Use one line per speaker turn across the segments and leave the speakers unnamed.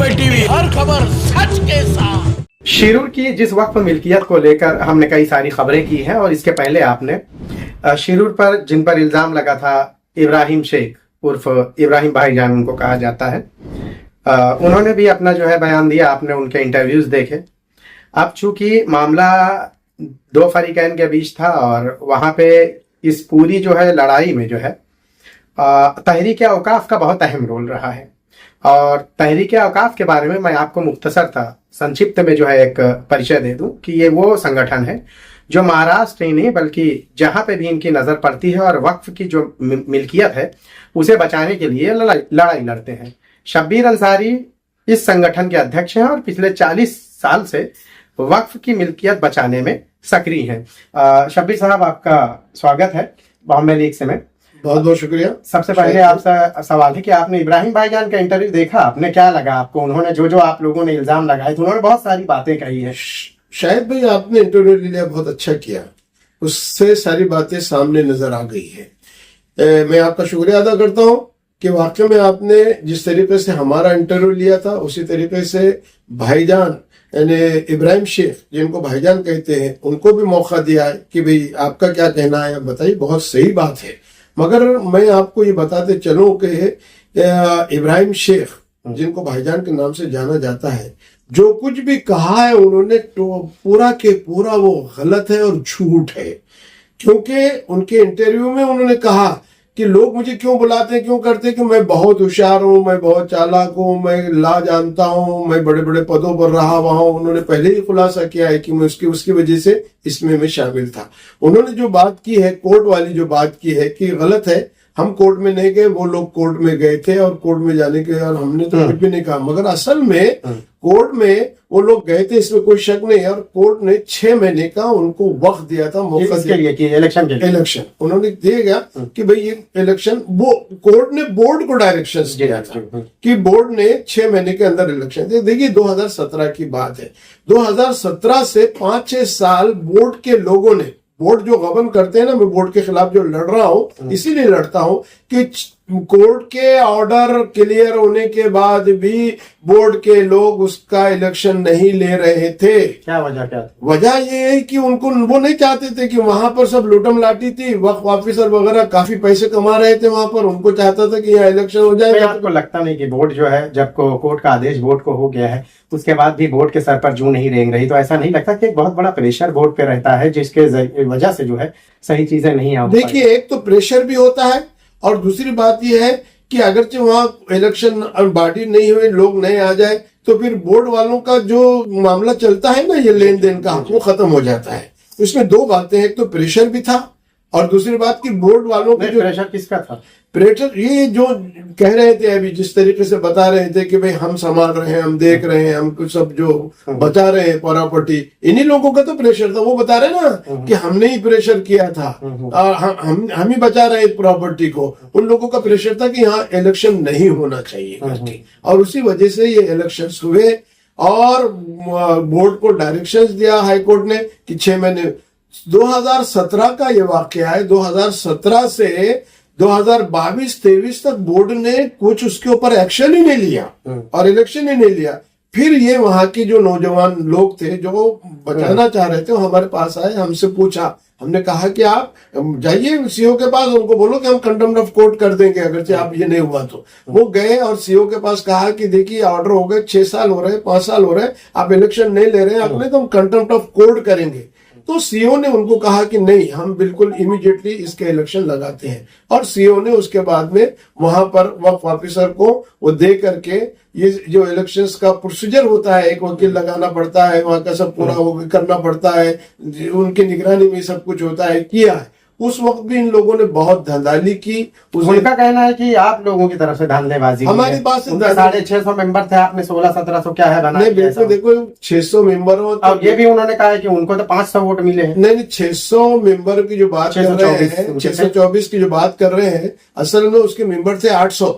समय टीवी, हर खबर सच के साथ।
शिरूर की जिस वक्फ मिल्कियत को लेकर हमने कई सारी खबरें की हैं और इसके पहले आपने शिरूर पर जिन पर इल्जाम लगा था इब्राहिम शेख उर्फ इब्राहिम भाईजान उनको कहा जाता है, उन्होंने भी अपना जो है बयान दिया। आपने उनके इंटरव्यूज देखे। अब चूंकि मामला दो फरीकैन के बीच था और वहां पे इस पूरी जो है लड़ाई में जो है तहरीक औकाफ का बहुत अहम रोल रहा है। और तहरीक औकाफ के बारे में मैं आपको मुख्तसर संक्षिप्त में जो है एक परिचय दे दूं कि ये वो संगठन है जो महाराष्ट्र ही नहीं बल्कि जहां पे भी इनकी नजर पड़ती है और वक्फ की जो मिल्कियत है उसे बचाने के लिए लड़ाई लड़ते हैं। शब्बीर अंसारी इस संगठन के अध्यक्ष हैं और पिछले 40 साल से वक्फ की मिल्कियत बचाने में सक्रिय हैं। शब्बीर साहब, आपका स्वागत है बॉम्बे लीग में।
बहुत बहुत शुक्रिया।
सबसे पहले आपसे सवाल है कि आपने इब्राहिम भाईजान का इंटरव्यू देखा, आपने क्या लगा आपको? उन्होंने जो आप लोगों ने इल्जाम लगाए थे, उन्होंने बहुत सारी बातें कही है।
शायद भाई आपने इंटरव्यू लिया, बहुत अच्छा किया, उससे सारी बातें सामने नजर आ गई है। मैं आपका शुक्रिया अदा करता हूं कि वाकई में आपने जिस तरीके से हमारा इंटरव्यू लिया था उसी तरीके से भाईजान यानी इब्राहिम शेख जिनको भाईजान कहते हैं उनको भी मौका दिया है कि भाई आपका क्या कहना है, बताइए। बहुत सही बात है, मगर मैं आपको ये बताते चलूं कि इब्राहिम शेख जिनको भाईजान के नाम से जाना जाता है, जो कुछ भी कहा है उन्होंने तो पूरा के पूरा वो गलत है और झूठ है। क्योंकि उनके इंटरव्यू में उन्होंने कहा कि लोग मुझे क्यों बुलाते हैं, क्यों करते हैं, कि मैं बहुत होशियार हूं, मैं बहुत चालाक हूं, मैं ला जानता हूं, मैं बड़े बड़े पदों पर रहा हुआ हूं। उन्होंने पहले ही खुलासा किया है कि मैं उसकी वजह से इसमें मैं शामिल था। उन्होंने जो बात की है, कोर्ट वाली जो बात की है कि गलत है, हम कोर्ट में नहीं गए, वो लोग कोर्ट में गए थे और कोर्ट में जाने के और हमने तो कुछ भी नहीं कहा। मगर असल में कोर्ट में वो लोग गए थे, इसमें कोई शक नहीं। और कोर्ट ने 6 महीने का उनको वक्त दिया था, मौका दिया कि इलेक्शन उन्होंने दिया कि भाई ये इलेक्शन, वो कोर्ट ने बोर्ड को डायरेक्शंस दिया था कि बोर्ड ने 6 महीने के अंदर इलेक्शन दिया। देखिए 2017 की बात है, 2017 से 5-6 साल बोर्ड के लोगों ने, बोर्ड जो गवर्न करते हैं ना, मैं बोर्ड के खिलाफ जो लड़ रहा हूं इसीलिए लड़ता हूं कि कोर्ट के ऑर्डर क्लियर होने के बाद भी बोर्ड के लोग उसका इलेक्शन नहीं ले रहे थे।
क्या वजह? क्या
वजह ये है कि उनको, वो नहीं चाहते थे कि वहां पर सब लूटम लाटी थी, वक्फ ऑफिसर वगैरह काफी पैसे कमा रहे थे वहां पर, उनको चाहता था कि यहाँ इलेक्शन हो जाए।
आपको लगता नहीं कि बोर्ड जो है, जब कोर्ट का आदेश बोर्ड को हो गया है उसके बाद भी बोर्ड के सर पर जूं नहीं रेंग रही, तो ऐसा नहीं लगता कि एक बहुत बड़ा प्रेशर बोर्ड पे रहता है जिसके वजह से जो है सही चीजें नहीं आ?
देखिए, एक तो प्रेशर भी होता है और दूसरी बात यह है कि अगरचे वहां इलेक्शन बॉडी नहीं हुए, लोग नहीं आ जाए, तो फिर बोर्ड वालों का जो मामला चलता है ना, ये लेन देन का, वो खत्म हो जाता है। इसमें दो बातें, एक तो प्रेशर भी था और दूसरी बात कि बोर्ड वालों का जो
प्रेशर किसका था?
प्रेशर ये जो कह रहे थे अभी, जिस तरीके से बता रहे थे कि भाई हम संभाल रहे हैं, हम देख रहे हैं, हम कुछ सब जो बचा रहे हैं प्रॉपर्टी, इन्हीं लोगों का तो प्रेशर था। वो बता रहे ना कि हमने ही प्रेशर किया था और हम ही बचा रहे प्रॉपर्टी को। उन लोगों का प्रेशर था कि यहाँ इलेक्शन नहीं होना चाहिए और उसी वजह से ये इलेक्शन हुए और बोर्ड को डायरेक्शंस दिया हाईकोर्ट ने कि 6 महीने। 2017 का ये वाकया है। 2017 से 2022-23 तक बोर्ड ने कुछ उसके ऊपर एक्शन ही नहीं लिया और इलेक्शन ही नहीं लिया। फिर ये वहां के जो नौजवान लोग थे जो बचाना चाह रहे थे, वो हमारे पास आए, हमसे पूछा। हमने कहा कि आप जाइए सीओ के पास, उनको बोलो कि हम कंटेम्प्ट ऑफ कोर्ट कर देंगे अगर आप ये नहीं हुआ तो। वो गए और सीओ के पास कहा कि देखिए ऑर्डर हो गए, 6 साल हो रहे हैं, 5 साल हो रहे हैं, आप इलेक्शन नहीं ले रहे हैं अपने, तो हम कंटेम्प्ट ऑफ कोर्ट करेंगे। तो सीओ ने उनको कहा कि नहीं, हम बिल्कुल इमीडिएटली इसके इलेक्शन लगाते हैं। और सीओ ने उसके बाद में वहां पर वक्फ ऑफिसर को वो दे करके ये जो इलेक्शंस का प्रोसीजर होता है, एक वकील लगाना पड़ता है, वहां का सब पूरा करना पड़ता है, उनकी निगरानी में सब कुछ होता है, किया है। उस वक्त भी इन लोगों ने बहुत धंधाली की।
उनका कहना है कि आप लोगों की तरफ से धांधलेबाजी
हमारे पास
650 मेंबर थे, आपने 1600-1700 क्या है बना?
नहीं, बिल्कुल देखो 600 मेंबर हो
और ये भी उन्होंने कहा है कि उनको तो 500 वोट मिले हैं।
नहीं, 600 मेंबर की जो बात कर रहे हैं, 624 की जो बात कर रहे हैं, असल में उसके मेंबर थे 800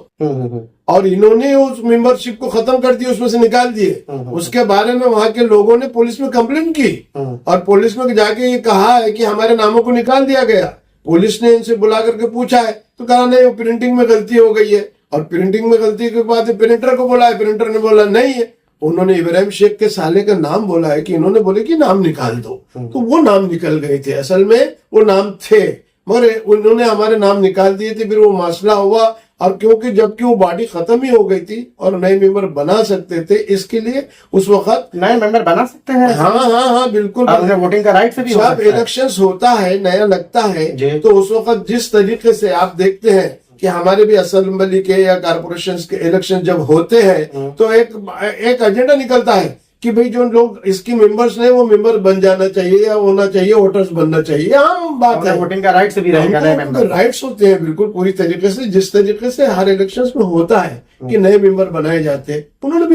और इन्होंने उस मेंबरशिप को खत्म कर दिया, उसमें से निकाल दिए। उसके बारे में वहां के लोगों ने पुलिस में कंप्लेंट की और पुलिस में जाके ये कहा है कि हमारे नामों को निकाल दिया गया। पुलिस ने इनसे बुला करके पूछा है तो कहा नहीं, वो प्रिंटिंग में गलती हो गई है। और प्रिंटिंग में गलती की बात है, प्रिंटर को बोला है, प्रिंटर ने बोला नहीं है। उन्होंने इब्राहिम शेख के साले का नाम बोला है कि इन्होंने बोले कि नाम निकाल दो, तो वो नाम निकल गए थे, असल में वो नाम थे मगर उन्होंने हमारे नाम निकाल दिए थे। फिर वो मसला हुआ और क्योंकि जबकि वो बॉडी खत्म ही हो गई थी और नए मेंबर बना सकते थे, इसके लिए उस वक्त
नए मेंबर बना सकते हैं।
हाँ बिल्कुल,
वोटिंग का राइट से भी
जब इलेक्शंस होता है, नया लगता है, तो उस वक्त जिस तरीके से आप देखते हैं कि हमारे भी असेंबली के या कॉर्पोरेशन के इलेक्शन जब होते हैं तो एक एजेंडा निकलता है कि भाई जो लोग इसकी मेंबर्स हैं वो मेंबर बन जाना चाहिए या होना चाहिए, वोटर्स बनना चाहिए। आम बात है,
वोटिंग का राइट से भी रहेगा, नए मेंबर
राइट्स होते हैं बिल्कुल पूरी तरीके से, जिस तरीके से हर इलेक्शन में होता है कि नए मेंबर बनाए जाते हैं। उन्होंने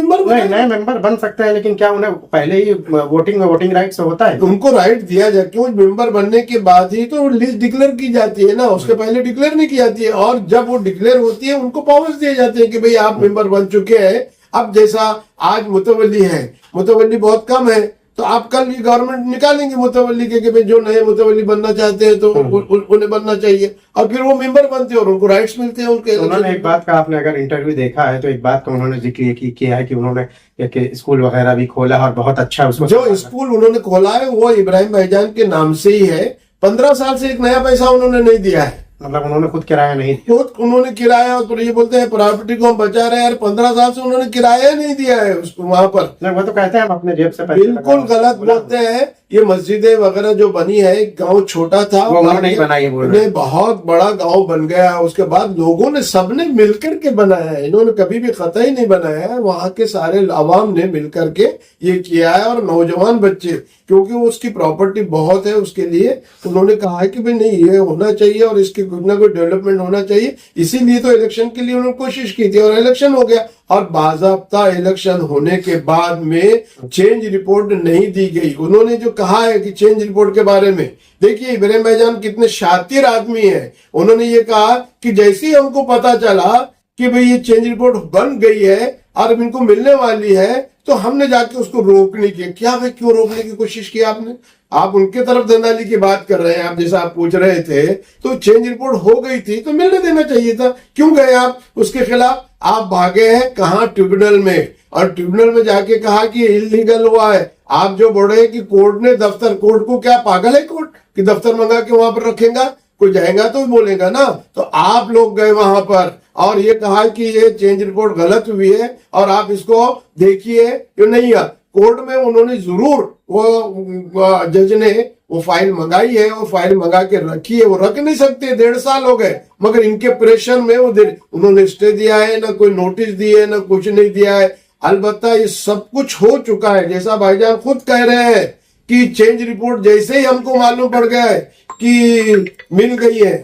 नए मेंबर बन सकते हैं, लेकिन क्या उन्हें पहले ही वोटिंग राइट से होता है?
उनको राइट दिया जाए, क्यों मेंबर बनने के बाद ही तो लिस्ट डिक्लेयर की जाती है ना, उसके पहले डिक्लेयर नहीं की जाती है। और जब वो डिक्लेयर होती है उनको पावर्स दिए जाते हैं कि भाई आप मेंबर बन चुके हैं। अब जैसा आज मुतवल्ली है, मुतवल्ली बहुत कम है, तो आप कल ये गवर्नमेंट निकालेंगे मुतवल्ली के कि भाई जो नए मुतवल्ली बनना चाहते हैं तो उन्हें बनना चाहिए, और फिर वो मेंबर बनते हैं और उनको राइट्स मिलते हैं उनके।
उन्होंने एक बात का, आपने अगर इंटरव्यू देखा है तो एक बात का उन्होंने जिक्र किया है कि उन्होंने एक स्कूल वगैरह भी खोला और बहुत अच्छा उसको
जो स्कूल उन्होंने खोला है वो इब्राहिम भाईजान के नाम से ही है। 15 साल से एक नया पैसा उन्होंने नहीं दिया है,
मतलब उन्होंने खुद किराया नहीं
दिया, खुद उन्होंने किराया, और ये बोलते हैं प्रॉपर्टी को हम बचा रहे हैं यार, 15 साल से उन्होंने किराया नहीं दिया है उसको वहां पर।
वो तो कहते हैं हम अपने जेब से पैसे,
बिल्कुल गलत बोलते हैं। ये मस्जिदें वगैरह जो बनी है, गांव छोटा था
वो नहीं बनाई, बोल
बहुत बड़ा गांव बन गया। उसके बाद लोगों ने सबने मिलकर के बनाया है, इन्होंने कभी भी कतई नहीं बनाया है, वहां के सारे अवाम ने मिलकर के ये किया है। और नौजवान बच्चे, क्योंकि उसकी प्रॉपर्टी बहुत है, उसके लिए उन्होंने कहा है कि भाई नहीं ये होना चाहिए और इसकी कुछ ना कुछ डेवलपमेंट होना चाहिए। इसीलिए तो इलेक्शन के लिए उन्होंने कोशिश की थी और इलेक्शन हो गया। और बाज़ाब्ता इलेक्शन होने के बाद में चेंज रिपोर्ट नहीं दी गई। उन्होंने जो कहा है कि चेंज रिपोर्ट के बारे में, देखिए इब्राहिम भाईजान कितने शातिर आदमी हैं। उन्होंने ये कहा कि जैसे ही हमको पता चला कि भाई ये चेंज रिपोर्ट बन गई है और अब इनको मिलने वाली है, तो हमने जाके उसको रोकने की। क्या भाई क्यों रोकने की कोशिश की आपने? आप उनके तरफ धंधाली की बात कर रहे हैं, आप जैसा आप पूछ रहे थे, तो चेंज रिपोर्ट हो गई थी तो मिलने देना चाहिए था। क्यों गए आप उसके खिलाफ? आप भागे हैं कहाँ? ट्रिब्यूनल में। और ट्रिब्यूनल में जाके कहा कि इलीगल हुआ है। आप जो बोल रहे हैं कि कोर्ट ने दफ्तर, कोर्ट को क्या पागल है कोर्ट कि दफ्तर मंगा के वहां पर रखेगा? कोई जाएगा तो बोलेगा ना। तो आप लोग गए वहां पर और ये कहा कि ये चेंज रिपोर्ट गलत हुई है और आप इसको देखिए, ये नहीं है। कोर्ट में उन्होंने जरूर, वो जज ने वो फाइल मंगाई है, वो फाइल मंगा के रखी है, वो रख नहीं सकते, 1.5 साल हो गए, मगर इनके प्रेशर में वो उन्होंने स्टे दिया है, ना कोई नोटिस दिए है, ना कुछ नहीं दिया है। अलबत्ता ये सब कुछ हो चुका है, जैसा भाईजान खुद कह रहे हैं कि चेंज रिपोर्ट जैसे ही हमको मालूम पड़ गया है कि मिल गई है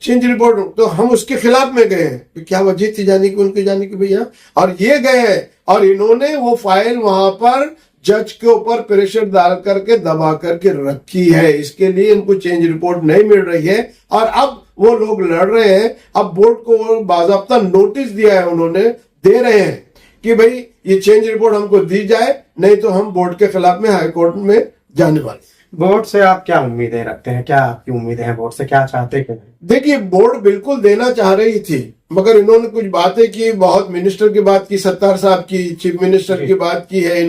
चेंज रिपोर्ट, तो हम उसके खिलाफ में गए हैं। क्या वजह थी जाने की, उनके जाने की भैया? और ये गए हैं और इन्होंने वो फाइल वहां पर जज के ऊपर प्रेशर डाल करके दबा करके रखी है। इसके लिए इनको चेंज रिपोर्ट नहीं मिल रही है और अब वो लोग लड़ रहे हैं। अब बोर्ड को बाज़ाब्ता नोटिस दिया है, उन्होंने दे रहे हैं कि भाई ये चेंज रिपोर्ट हमको दी जाए, नहीं तो हम बोर्ड के खिलाफ में हाई कोर्ट में जाने वाले।
बोर्ड से आप क्या उम्मीदें रखते हैं? क्या आपकी उम्मीदें हैं बोर्ड से? क्या चाहते हैं?
देखिए बोर्ड बिल्कुल देना चाह रही थी, मगर इन्होंने कुछ बातें की, बहुत मिनिस्टर की बात की, सत्तार साहब की, चीफ मिनिस्टर की बात की है।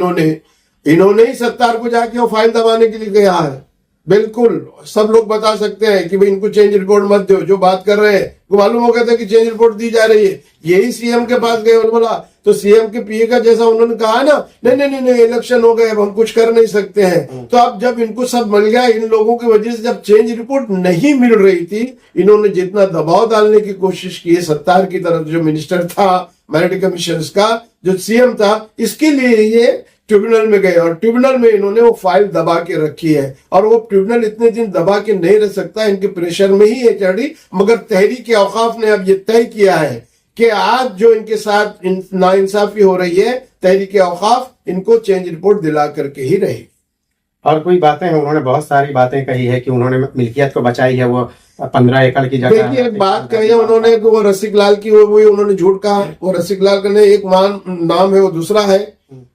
इन्होंने ही सत्तार को जाके वो फाइल दबाने के लिए कहा है। बिल्कुल सब लोग बता सकते हैं कि भाई इनको चेंज रिपोर्ट मत दो। जो बात कर रहे हैं वो मालूम हो गया था कि चेंज रिपोर्ट दी जा रही है। यही सीएम के पास गए और बोला, तो सीएम के पीए का जैसा उन्होंने कहा ना, नहीं इलेक्शन हो गए, अब हम कुछ कर नहीं सकते हैं। तो अब जब इनको सब मिल गया, इन लोगों की वजह से जब चेंज रिपोर्ट नहीं मिल रही थी, इन्होंने जितना दबाव डालने की कोशिश की है सत्तार की तरफ, जो मिनिस्टर था मैरिट कमीशन का, जो सीएम था, इसके लिए ये ट्रिब्यूनल में गए और ट्रिब्यूनल में इन्होंने वो फाइल दबा के रखी है। और वो ट्रिब्यूनल इतने दिन दबा के नहीं रह सकता, इनके प्रेशर में ही ये चढ़ी। मगर तहरीक औकाफ ने अब ये तय किया है कि आज जो इनके साथ नाइंसाफी हो रही है, तहरीक औकाफ इनको चेंज रिपोर्ट दिला करके ही रहेगी।
और कोई बातें हैं, उन्होंने बहुत सारी बातें कही है कि उन्होंने मिल्कियत को बचाई है, वो 15 एकड़ की जगह।
देखिए एक बात कही है उन्होंने कि वो रसिक लाल की वो उन्होंने झूठ कहा। वो रसिक लाल का नहीं, एक नाम है, वो दूसरा है,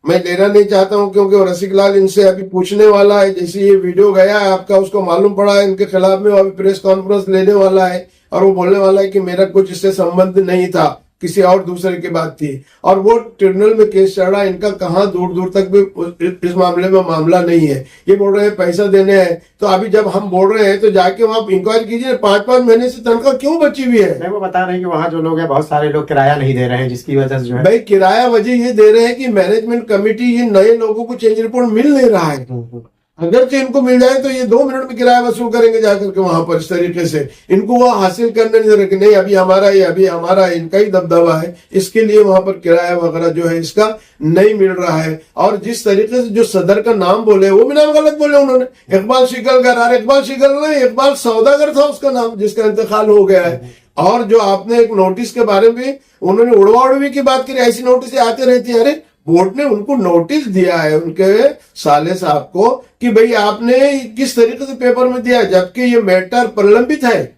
मैं लेना नहीं चाहता हूं क्योंकि वो रसिक लाल इनसे अभी पूछने वाला है। जैसे ये वीडियो गया है आपका, उसको मालूम पड़ा है इनके खिलाफ में, वो अभी प्रेस कॉन्फ्रेंस लेने वाला है और वो बोलने वाला है कि मेरा कुछ इससे संबंध नहीं था, किसी और दूसरे की बात थी। और वो ट्रिब्यूनल में केस चल रहा है, इनका कहाँ दूर दूर तक भी इस मामले में मामला नहीं है। ये बोल रहे हैं पैसा देने हैं, तो अभी जब हम बोल रहे हैं तो जाके वहाँ इंक्वायरी कीजिए, 5-5 महीने से तनख्वाह क्यों बची हुई है।
नहीं, वो बता रहे हैं कि वहाँ जो लोग हैं, बहुत सारे लोग किराया नहीं दे रहे हैं, जिसकी वजह से जो है
भाई किराया वजह ये दे रहे हैं कि मैनेजमेंट कमेटी ये नए लोगों को चेंज रिपोर्ट मिल नहीं रहा है। अगर तो इनको मिल जाए तो ये 2 मिनट में किराया वसूल करेंगे जाकर के वहां पर। इस तरीके से इनको वो हासिल करने नहीं दे रहे कि नहीं अभी हमारा है, अभी हमारा है, इनका ही दबदबा है, इसके लिए वहां पर किराया वगैरह जो है इसका नहीं मिल रहा है। और जिस तरीके से जो सदर का नाम बोले, वो भी नाम गलत बोले उन्होंने, इकबाल शिकलगर। अरे इकबाल शिकलगर नहीं, इकबाल सौदागर था उसका नाम, जिसका इंतकाल हो गया है। और जो आपने एक नोटिस के बारे में उन्होंने उड़वा उड़वी की बात करी, ऐसी नोटिस आते रहती है। अरे बोर्ड ने उनको नोटिस दिया है उनके साले साहब को कि भाई आपने किस तरीके से पेपर में दिया, जबकि ये मैटर प्रलंबित है,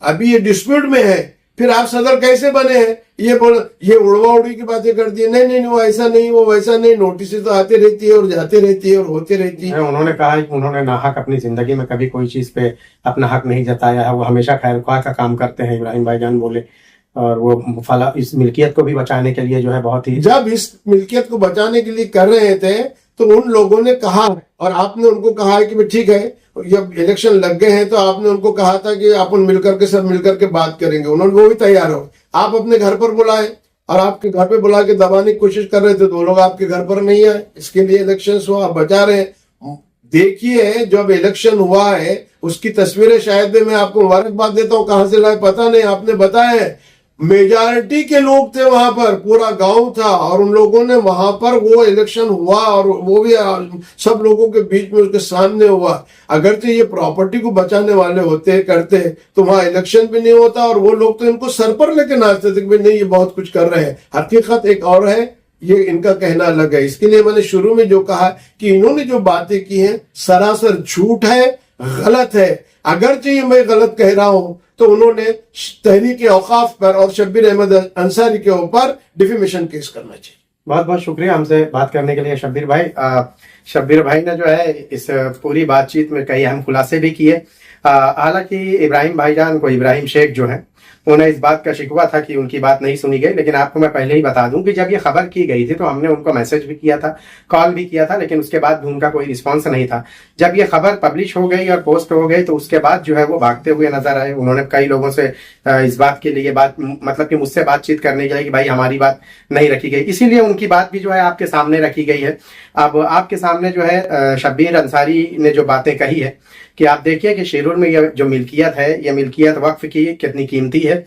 अभी ये डिस्प्यूट में है, फिर आप सदर कैसे बने हैं। ये उड़वा उड़वी की बातें कर दी। नहीं, वो ऐसा नहीं, वो वैसा नहीं, नोटिस तो आते रहती है और जाते रहती है और होते रहती है।
उन्होंने कहा है कि उन्होंने नाहक अपनी जिंदगी में कभी कोई चीज पे अपना हक नहीं जताया है, वो हमेशा खैरख्वाह का काम करते हैं, इब्राहिम भाईजान बोले। और वो फला इस मिल्कियत को भी बचाने के लिए जो है बहुत ही,
जब इस मिल्कियत को बचाने के लिए कर रहे थे तो उन लोगों ने कहा और आपने उनको कहा है कि ठीक है, जब इलेक्शन लग गए हैं तो आपने उनको कहा था कि अपन मिलकर के सब मिलकर के बात करेंगे। उन्होंने वो भी तैयार हो, आप अपने घर पर बुलाए और आपके घर पे बुला के दबाने की कोशिश कर रहे थे, 2 लोग आपके घर पर नहीं आए। इसके लिए इलेक्शन हुआ, आप बचा रहे हैं। देखिए जब इलेक्शन हुआ है उसकी तस्वीरें शायद मैं आपको मुबारकबाद देता हूँ, कहां से लाए पता नहीं, आपने बताया मेजॉरिटी के लोग थे वहां पर, पूरा गांव था और उन लोगों ने वहां पर वो इलेक्शन हुआ और वो भी सब लोगों के बीच में उसके सामने हुआ। अगर तो ये प्रॉपर्टी को बचाने वाले होते करते तो वहां इलेक्शन भी नहीं होता और वो लोग तो इनको सर पर लेके नाचते थे कि नहीं ये बहुत कुछ कर रहे हैं। हकीकत एक और है, ये इनका कहना अलग है। इसके लिए मैंने शुरू में जो कहा कि इन्होंने जो बातें की हैं सरासर झूठ है, गलत है। अगरचे ये मैं गलत कह रहा हूं तो उन्होंने तहरीक औकाफ पर और शब्बीर अहमद अंसारी के ऊपर डिफेमेशन केस करना चाहिए।
बहुत बहुत शुक्रिया हमसे बात करने के लिए शब्बीर भाई। शब्बीर भाई ने जो है इस पूरी बातचीत में कई अहम खुलासे भी किए। हालांकि इब्राहिम भाईजान को, इब्राहिम शेख जो है, उन्हें इस बात का शिकवा था कि उनकी बात नहीं सुनी गई। लेकिन आपको मैं पहले ही बता दूं कि जब ये खबर की गई थी तो हमने उनको मैसेज भी किया था, कॉल भी किया था, लेकिन उसके बाद भी उनका कोई रिस्पांस नहीं था। जब ये खबर पब्लिश हो गई और पोस्ट हो गई तो उसके बाद जो है वो भागते हुए नजर आए। उन्होंने कई लोगों से इस बात के लिए मतलब कि मुझसे बातचीत करने के लिए कि भाई हमारी बात नहीं रखी गई, इसीलिए उनकी बात भी जो है आपके सामने रखी गई है। अब आपके सामने जो है शब्बीर अंसारी ने जो बातें कही है कि आप देखिए कि शेरूर में ये जो मिल्कियत है, ये मिल्कियत वक्फ की कितनी कीमती है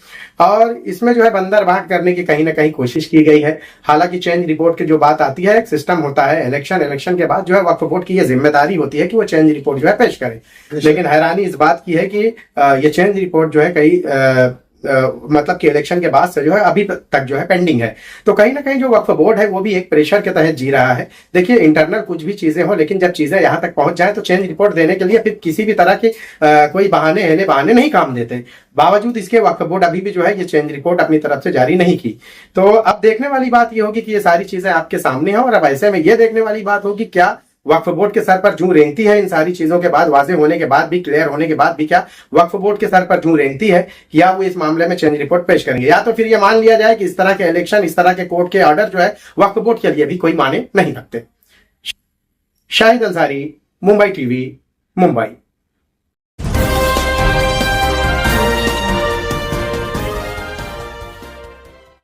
और इसमें जो है बंदर भाग करने की कहीं ना कहीं कोशिश की गई है। हालांकि चेंज रिपोर्ट की जो बात आती है, एक सिस्टम होता है, इलेक्शन के बाद जो है वक्फ बोर्ड की ये जिम्मेदारी होती है कि वो चेंज रिपोर्ट जो है पेश करे। लेकिन हैरानी इस बात की है कि ये चेंज रिपोर्ट जो है कई मतलब कि इलेक्शन के बाद से जो है अभी तक जो है पेंडिंग है। तो कहीं ना कहीं जो वक्फ बोर्ड है वो भी एक प्रेशर के तहत जी रहा है। देखिए इंटरनल कुछ भी चीजें हो, लेकिन जब चीजें यहाँ तक पहुंच जाए तो चेंज रिपोर्ट देने के लिए फिर किसी भी तरह के कोई बहाने नहीं काम देते। बावजूद इसके वक्फ बोर्ड अभी भी जो है ये चेंज रिपोर्ट अपनी तरफ से जारी नहीं की। तो अब देखने वाली बात ये होगी कि ये सारी चीजें आपके सामने है और अब ऐसे में ये देखने वाली बात होगी क्या वक्फ बोर्ड के सर पर जूं रेंगती है इन सारी चीजों के बाद, वाजे होने के बाद भी, क्लियर होने के बाद भी, क्या वक्फ बोर्ड के सर पर जूं रेंगती है या वो इस मामले में चेंज रिपोर्ट पेश करेंगे, या तो फिर ये मान लिया जाए कि इस तरह के इलेक्शन, इस तरह के कोर्ट के ऑर्डर जो है वक्फ बोर्ड के लिए भी कोई माने नहीं रखते। शाहिद अंसारी, मुंबई टीवी, मुंबई।